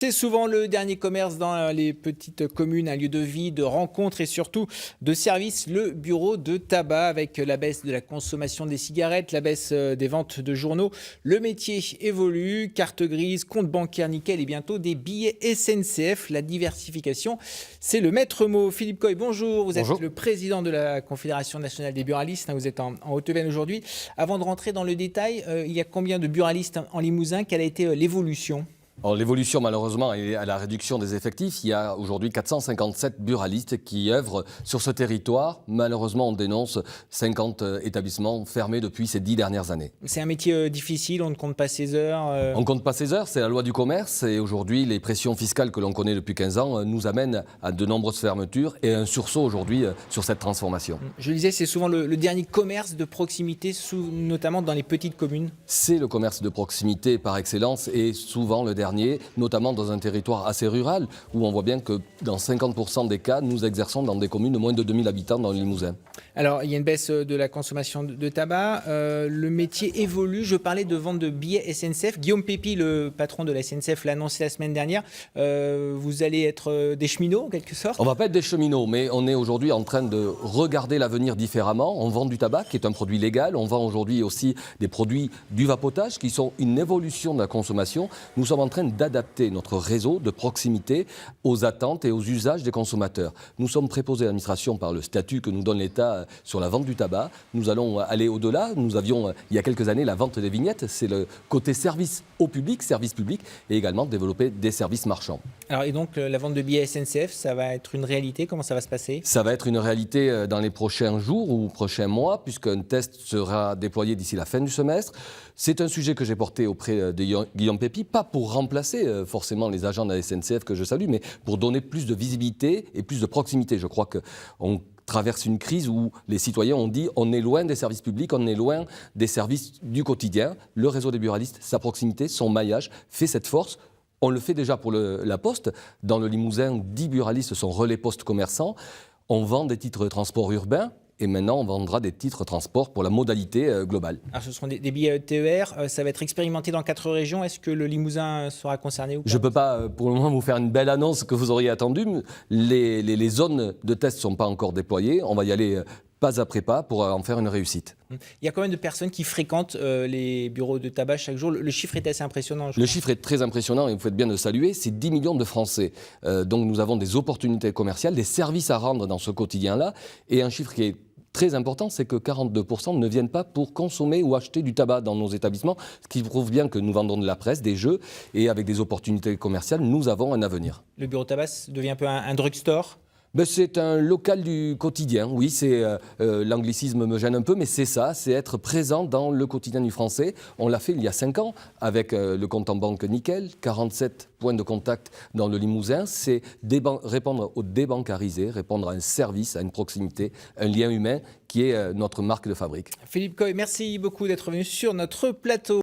C'est souvent le dernier commerce dans les petites communes, un lieu de vie, de rencontre et surtout de service, le bureau de tabac avec la baisse de la consommation des cigarettes, la baisse des ventes de journaux. Le métier évolue, carte grise, compte bancaire nickel et bientôt des billets SNCF. La diversification, c'est le maître mot. Philippe Coy, bonjour. Vous êtes Bonjour. le président de la Confédération nationale des buralistes. Vous êtes en Haute-Vienne aujourd'hui. Avant de rentrer dans le détail, il y a combien de buralistes en Limousin? Quelle a été l'évolution? Alors, l'évolution, malheureusement, est à la réduction des effectifs. Il y a aujourd'hui 457 buralistes qui œuvrent sur ce territoire. Malheureusement, on dénonce 50 établissements fermés depuis ces 10 dernières années. C'est un métier difficile, on ne compte pas ses heures. On ne compte pas ses heures, c'est la loi du commerce. Et aujourd'hui, les pressions fiscales que l'on connaît depuis 15 ans nous amènent à de nombreuses fermetures et un sursaut aujourd'hui sur cette transformation. Je le disais, c'est souvent le dernier commerce de proximité, notamment dans les petites communes. C'est le commerce de proximité par excellence et souvent le dernier, notamment dans un territoire assez rural où on voit bien que dans 50% des cas, nous exerçons dans des communes de moins de 2000 habitants dans le Limousin. Alors, il y a une baisse de la consommation de tabac. Le métier évolue. Je parlais de vente de billets SNCF. Guillaume Pépi, le patron de la SNCF, l'a annoncé la semaine dernière. Vous allez être des cheminots, en quelque sorte? On ne va pas être des cheminots, mais on est aujourd'hui en train de regarder l'avenir différemment. On vend du tabac, qui est un produit légal. On vend aujourd'hui aussi des produits du vapotage, qui sont une évolution de la consommation. Nous sommes en train d'adapter notre réseau de proximité aux attentes et aux usages des consommateurs. Nous sommes préposés à l'administration par le statut que nous donne l'État sur la vente du tabac. Nous allons aller au-delà. Nous avions, il y a quelques années, la vente des vignettes. C'est le côté service au public, service public, et également développer des services marchands. Alors, et donc, la vente de billets SNCF, ça va être une réalité? Comment ça va se passer? Ça va être une réalité dans les prochains jours ou prochains mois, puisqu'un test sera déployé d'ici la fin du semestre. C'est un sujet que j'ai porté auprès de Guillaume Pépi, pas pour remplacer forcément les agents de la SNCF que je salue, mais pour donner plus de visibilité et plus de proximité. Je crois qu'on traverse une crise où les citoyens ont dit on est loin des services publics, on est loin des services du quotidien. Le réseau des buralistes, sa proximité, son maillage fait cette force. On le fait déjà pour la Poste. Dans le Limousin, 10 buralistes sont relais poste commerçants. On vend des titres de transport urbain. Et maintenant, on vendra des titres transport pour la modalité globale. Alors, ce seront des billets TER. Ça va être expérimenté dans 4 régions. Est-ce que le Limousin sera concerné ou pas? Je ne peux pas, pour le moment, vous faire une belle annonce que vous auriez attendue. Les zones de test ne sont pas encore déployées. On va y aller pas après pas pour en faire une réussite. Il y a combien de personnes qui fréquentent les bureaux de tabac chaque jour? Le chiffre est assez impressionnant. Le chiffre est très impressionnant et vous faites bien de le saluer. C'est 10 millions de Français. Donc nous avons des opportunités commerciales, des services à rendre dans ce quotidien-là. Et un chiffre qui est très important, c'est que 42% ne viennent pas pour consommer ou acheter du tabac dans nos établissements, ce qui prouve bien que nous vendons de la presse, des jeux, et avec des opportunités commerciales, nous avons un avenir. Le bureau de tabac devient un peu un drugstore? C'est un local du quotidien, oui, l'anglicisme me gêne un peu, mais c'est ça, c'est être présent dans le quotidien du Français. On l'a fait il y a 5 ans avec le compte en banque nickel, 47 points de contact dans le Limousin, c'est répondre aux débancarisés, répondre à un service, à une proximité, un lien humain qui est notre marque de fabrique. Philippe Coy, merci beaucoup d'être venu sur notre plateau.